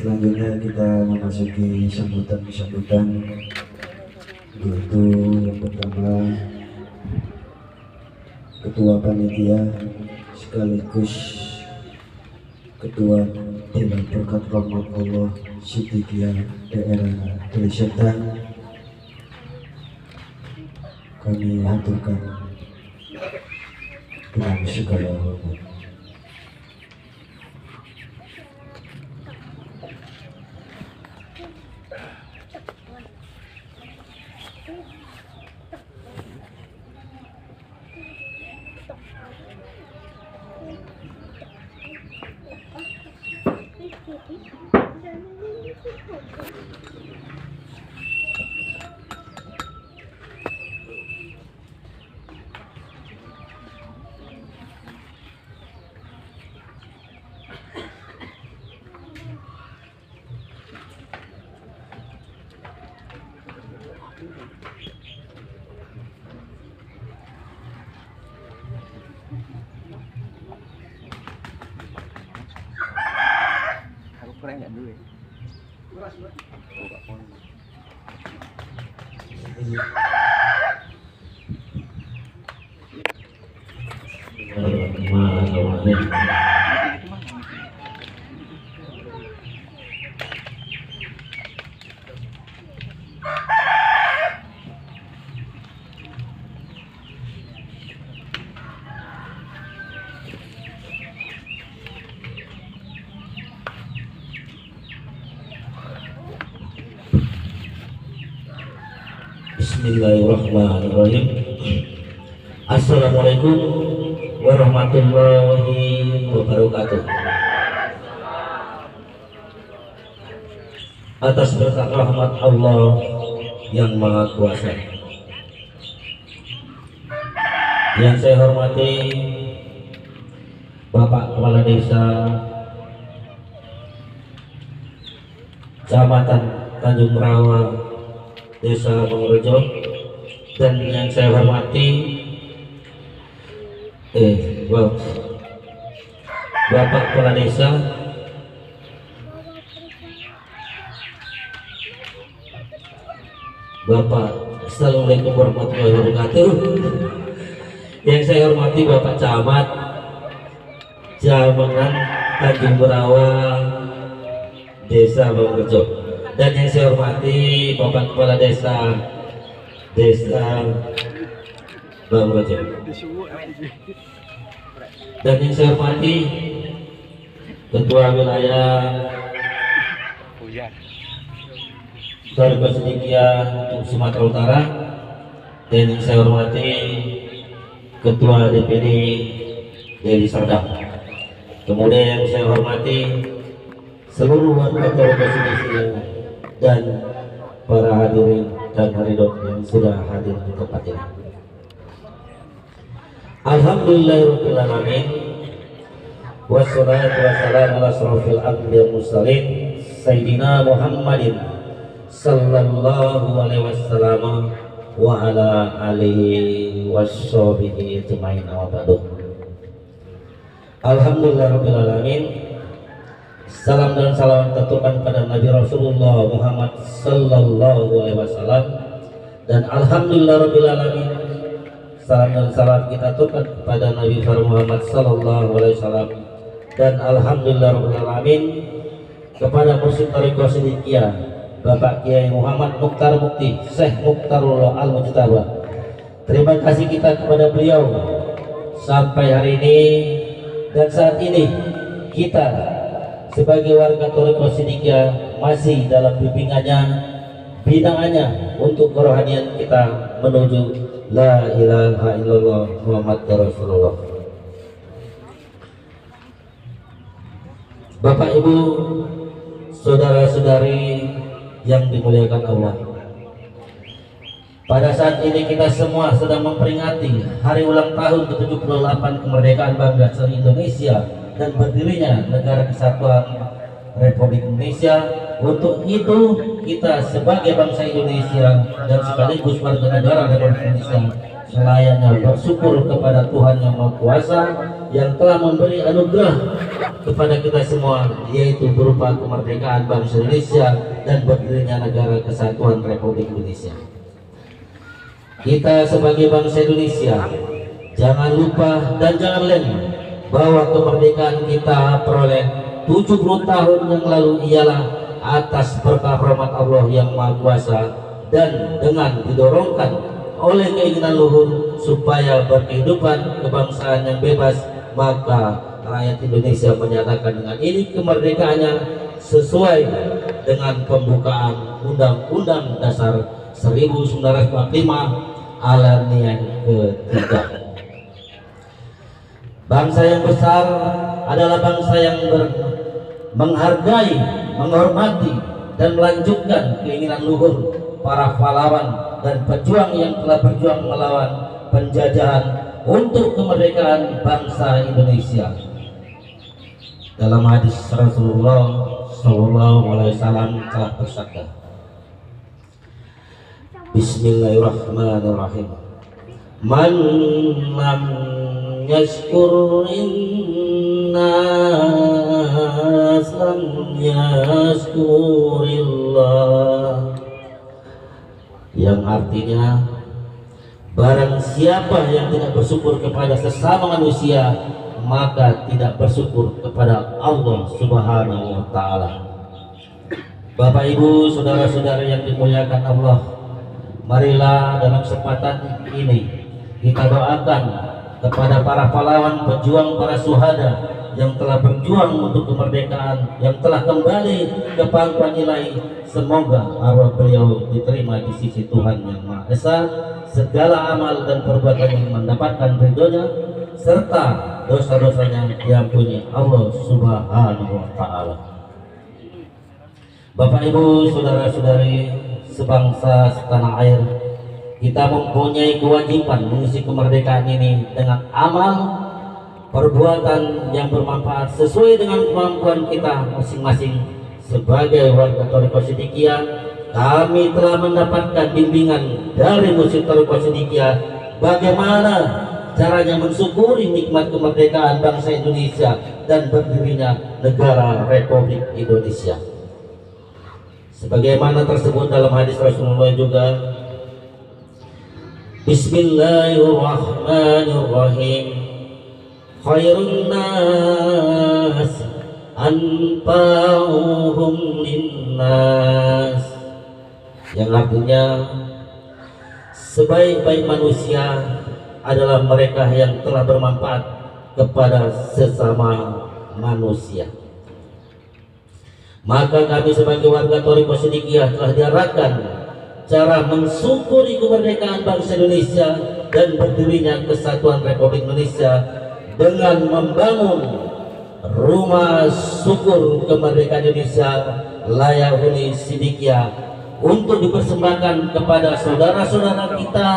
Selanjutnya kita memasuki sambutan-sambutan, yaitu yang pertama Ketua Panitia sekaligus Ketua Dewan Berkat Rahmat Allah Siddiqiyah Daerah Deli Serdang, kami haturkan dengan segala hormat. Kurang nggak dulu ya? Bismillahirrahmanirrahim. Assalamualaikum warahmatullahi wabarakatuh. Atas berkat rahmat Allah yang Maha Kuasa, yang saya hormati Bapak Kepala Desa Kecamatan Tanjung Rawa, Desa Bangrejo, dan yang saya hormati Bapak Kepala Desa Bapak. Assalamualaikum warahmatullahi wabarakatuh. Yang saya hormati Bapak Camat Jamengan Tanjung Rawa, Desa Bangrejo, dan yang saya hormati Bapak Kepala Desa Bangrejo, dan yang saya hormati Ketua Wilayah Sorga Siddiqiyah untuk Sumatera Utara, dan yang saya hormati Ketua DPD Deli Serdang. Kemudian yang saya hormati seluruh warga Sorga Siddiqiyah dan para hadirin dan hadirat yang sudah hadir di tempat ini. Alhamdulillahirabbil alamin. Wassalatu wassalamu ala asrofil anbiya'i wal mursalin Sayyidina Muhammadin sallallahu alaihi wasallam wa ala alihi washabihi ajmain wa ba'du. Alhamdulillahirabbil alamin. Salam dan salam tertujukan pada Nabi Rasulullah Muhammad sallallahu alaihi wasallam, dan alhamdulillahirabbil alamin. Salam dan salam kita tertujukan kepada Nabi Muhammad sallallahu alaihi wasallam, dan alhamdulillahirabbil alamin kepada Mursyid Thariqah Siddiqiyah Bapak Kiai Muhammad Mukhtar Mukti Syekh Mukhtarullah Al-Mujtaba. Terima kasih kita kepada beliau sampai hari ini dan saat ini kita sebagai warga Thariqah Siddiqiyah masih dalam binangannya untuk kerohanian kita menuju la ilaha illallah Muhammad Rasulullah. Bapak Ibu, saudara-saudari yang dimuliakan Allah, pada saat ini kita semua sedang memperingati hari ulang tahun ke-78 kemerdekaan bangsa Indonesia dan berdirinya Negara Kesatuan Republik Indonesia. Untuk itu kita sebagai bangsa Indonesia dan sekaligus warga negara Republik Indonesia selayaknya bersyukur kepada Tuhan Yang Maha Kuasa yang telah memberi anugerah kepada kita semua, yaitu berupa kemerdekaan bangsa Indonesia dan berdirinya negara kesatuan Republik Indonesia. Kita sebagai bangsa Indonesia jangan lupa dan jangan lengah bahwa kemerdekaan kita peroleh 70 tahun yang lalu ialah atas berkah rahmat Allah yang Maha Kuasa dan dengan didorongkan oleh keinginan luhur supaya berkehidupan kebangsaan yang bebas, maka rakyat Indonesia menyatakan dengan ini kemerdekaannya sesuai dengan pembukaan Undang-Undang Dasar 1945 alaniah ketiga. Bangsa yang besar adalah bangsa yang menghargai, menghormati, dan melanjutkan keinginan luhur para pahlawan dan pejuang yang telah berjuang melawan penjajahan untuk kemerdekaan bangsa Indonesia. Dalam hadis Rasulullah SAW telah bersabda, Bismillahirrahmanirrahim. Man lam yashkur innas lam yashkurillah, yang artinya barang siapa yang tidak bersyukur kepada sesama manusia maka tidak bersyukur kepada Allah Subhanahu wa Ta'ala. Bapak Ibu, saudara-saudara yang dimuliakan Allah, marilah dalam kesempatan ini kita doakan kepada para pahlawan, pejuang, para syuhada yang telah berjuang untuk kemerdekaan, yang telah kembali ke pangkuan ilahi. Semoga arwah beliau diterima di sisi Tuhan Yang Maha Esa, segala amal dan perbuatan yang mendapatkan ridhonya, serta dosa-dosanya diampuni Allah Subhanahu wa Ta'ala. Bapak Ibu, saudara-saudari sebangsa setanah air, kita mempunyai kewajiban mengisi kemerdekaan ini dengan amal perbuatan yang bermanfaat sesuai dengan kemampuan kita masing-masing. Sebagai warga Thariqah Sidikiyah, kami telah mendapatkan bimbingan dari Musyid Thariqah Sidikiyah bagaimana caranya mensyukuri nikmat kemerdekaan bangsa Indonesia dan berdirinya negara Republik Indonesia. Sebagaimana tersebut dalam hadis Rasulullah juga, Bismillahirrahmanirrahim. Khairun nas anfa'uhum linnas, yang artinya sebaik-baik manusia adalah mereka yang telah bermanfaat kepada sesama manusia. Maka kami sebagai warga Thariqah Sidikiyah telah diarahkan cara mensyukuri kemerdekaan bangsa Indonesia dan berdirinya kesatuan Republik Indonesia dengan membangun rumah syukur kemerdekaan Indonesia layak huni Sidikiyah untuk dipersembahkan kepada saudara-saudara kita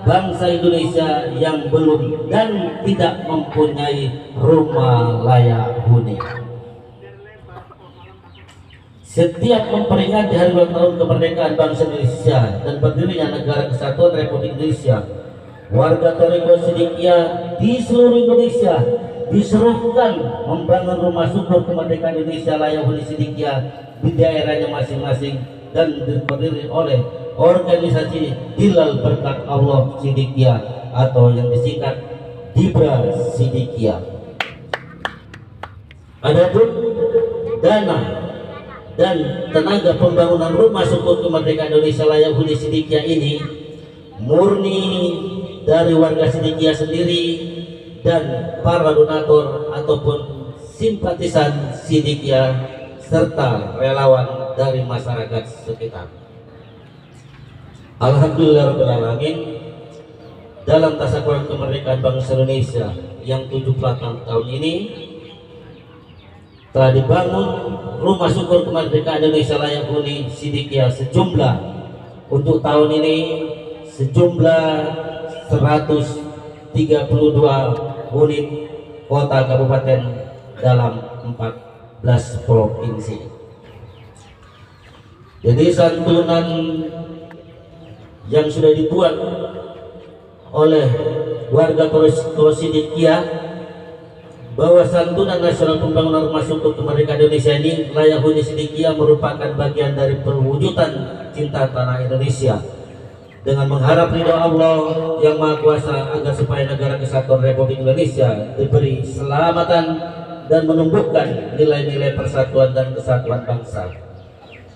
bangsa Indonesia yang belum dan tidak mempunyai rumah layak huni. Setiap memperingati hari ulang tahun kemerdekaan bangsa Indonesia dan berdirinya negara kesatuan Republik Indonesia, warga Thariqah Sidikiyah di seluruh Indonesia diserukan membangun rumah syukur kemerdekaan Indonesia layak huni Sidikiyah di daerahnya masing-masing dan terdiri oleh organisasi Hilal Berkat Allah Sidikiyah atau yang disingkat Dibra Sidikiyah. Adapun dana dan tenaga pembangunan rumah syukur kemerdekaan Indonesia layak huni Sidikiyah ini murni dari warga Sidikiyah sendiri dan para donatur ataupun simpatisan Sidikiyah serta relawan dari masyarakat sekitar. Alhamdulillahirrahmanirrahim, dalam tasyakuran kemerdekaan bangsa Indonesia yang 78 tahun ini telah dibangun rumah syukur kemerdekaan Indonesia layak huni Sidikiyah sejumlah, untuk tahun ini sejumlah 132 unit kota kabupaten dalam 14 provinsi. Jadi santunan yang sudah dibuat oleh warga Thariqah Sidikiyah bahwa santunan nasional pembangunan rumah syukur kemerdekaan Indonesia ini layak huni sedikit merupakan bagian dari perwujudan cinta tanah Indonesia dengan mengharap ridho Allah yang Maha Kuasa agar supaya negara kesatuan Republik Indonesia diberi keselamatan dan menumbuhkan nilai-nilai persatuan dan kesatuan bangsa.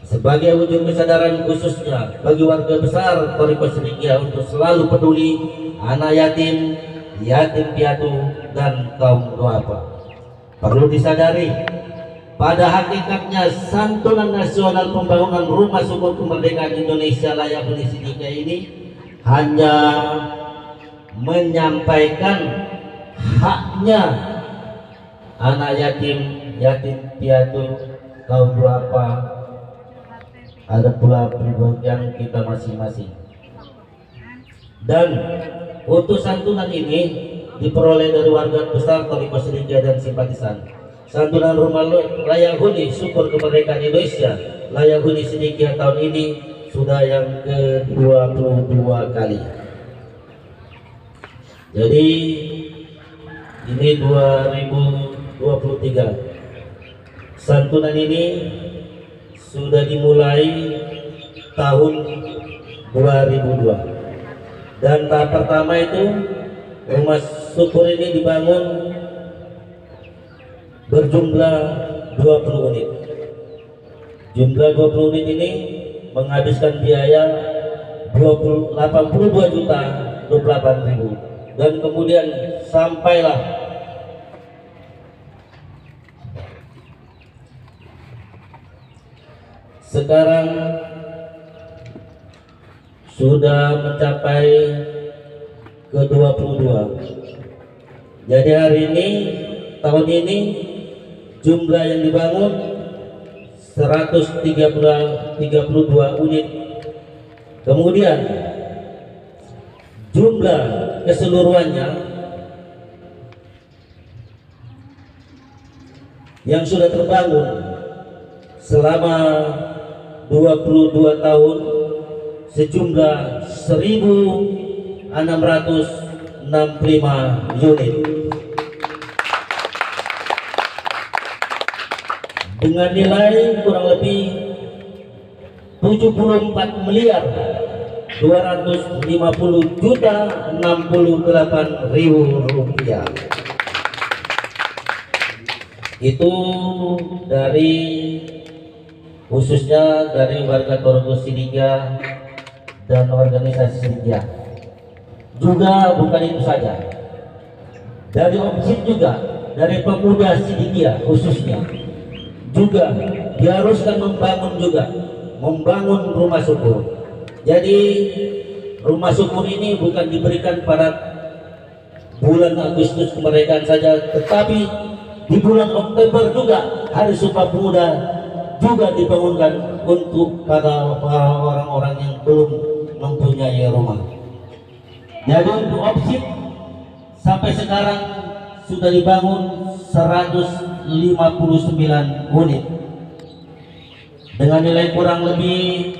Sebagai wujud kesadaran khususnya bagi warga besar Thariqah Sidikiyah untuk selalu peduli anak yatim, yatim piatu, dan kaum duafa. Perlu disadari, pada hakikatnya santunan nasional pembangunan rumah syukur kemerdekaan Indonesia layak huni Sidikiyah ini hanya menyampaikan haknya anak yatim, yatim piatu, kaum duafa, ada pula pribadian kita masing-masing. Dan untuk santunan ini diperoleh dari warga besar Thariqah Sidikiyah dan simpatisan. Santunan rumah layak huni syukur kemerdekaan Indonesia layak huni Sidikiyah tahun ini sudah yang ke-22 kali. Jadi ini 2023. Santunan ini sudah dimulai tahun 2002. Dan tahap pertama itu rumah syukur ini dibangun berjumlah 20 unit. Jumlah 20 unit ini menghabiskan biaya 82.028.000 dan kemudian sampailah sekarang sudah mencapai ke-22. Jadi hari ini, tahun ini jumlah yang dibangun 132 unit. Kemudian jumlah keseluruhannya yang sudah terbangun selama 22 tahun sejumlah 1.665 unit dengan nilai kurang lebih 74 miliar 250.068.000 rupiah. Itu dari khususnya dari warga Thariqah Sidikiyah dan organisasi Sidikiyah. Juga bukan itu saja, dari OPSID juga, dari pemuda Sidikiyah khususnya juga diharuskan membangun rumah syukur. Jadi rumah syukur ini bukan diberikan pada bulan Agustus kemerdekaan saja, tetapi di bulan Oktober juga Hari Sumpah Pemuda juga dibangunkan untuk para orang-orang yang belum mempunyai rumah. Jadi untuk OPSID sampai sekarang sudah dibangun 159 unit dengan nilai kurang lebih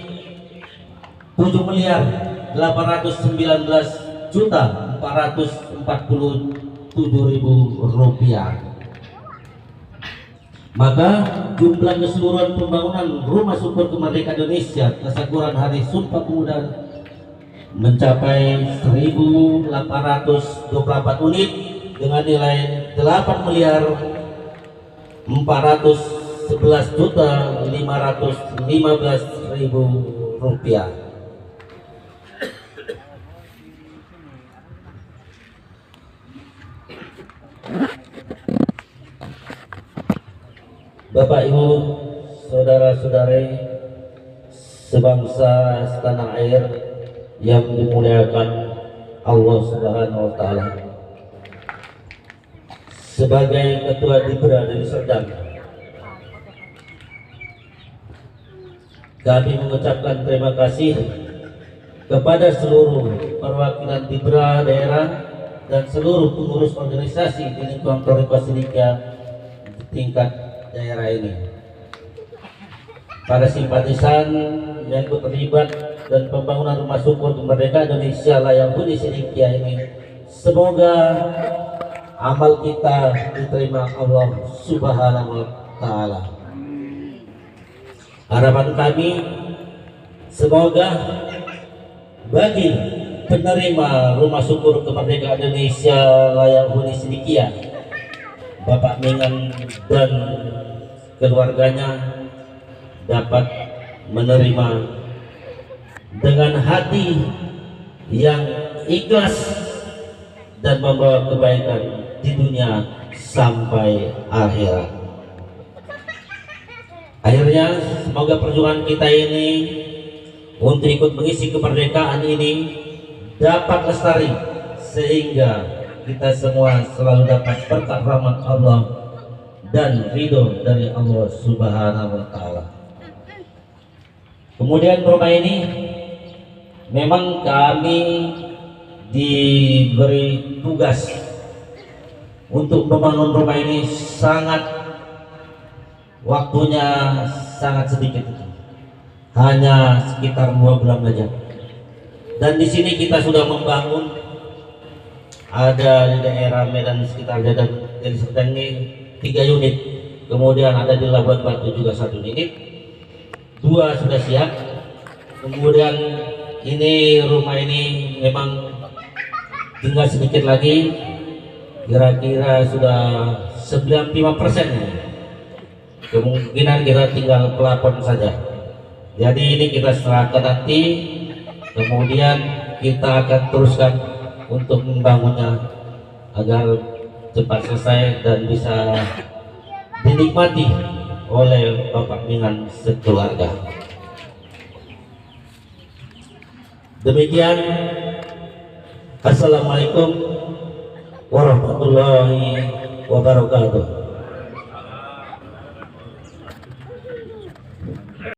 7.819.447.000 rupiah. Maka jumlah keseluruhan pembangunan rumah syukur kemerdekaan Indonesia tasyakuran Hari Sumpah Pemuda mencapai 1.824 unit dengan nilai 8.411.515.000 rupiah. Bapak Ibu, saudara-saudari sebangsa setanah air yang dimuliakan Allah Subhanahu wa taala. Sebagai Ketua Dibra dari Serdang, kami mengucapkan terima kasih kepada seluruh perwakilan Dibra daerah dan seluruh pengurus organisasi di lingkungan Thariqah Sidikiyah di tingkat daerah ini. Para simpatisan yang ikut terlibat dan pembangunan rumah syukur kemerdekaan Indonesia layak huni Sidikiyah ini, semoga amal kita diterima Allah Subhanahu wa taala. Harapan kami semoga bagi penerima Rumah Syukur Kemerdekaan Indonesia Layak Huni Sidikiah, Bapak Mingan dan keluarganya dapat menerima dengan hati yang ikhlas dan membawa kebaikan di dunia sampai akhirat. Akhirnya semoga perjuangan kita ini untuk ikut mengisi kemerdekaan ini dapat lestari sehingga kita semua selalu dapat berkat rahmat Allah dan ridho dari Allah Subhanahu wa taala. Kemudian rumah ini memang kami diberi tugas untuk membangun rumah ini waktunya sangat sedikit, hanya sekitar 2 bulan saja. Dan di sini kita sudah membangun, ada di daerah Medan sekitar dan dari Serdang ini 3 unit, kemudian ada di Labuan Batu juga 1 unit, 2 sudah siap. Kemudian ini rumah ini memang tinggal sedikit lagi, kira-kira sudah 95%. Kemungkinan kita tinggal pelapon saja. Jadi ini kita serahkan nanti, kemudian kita akan teruskan untuk membangunnya agar cepat selesai dan bisa dinikmati oleh Bapak Mingan sekeluarga. Demikian, assalamualaikum warahmatullahi wabarakatuh.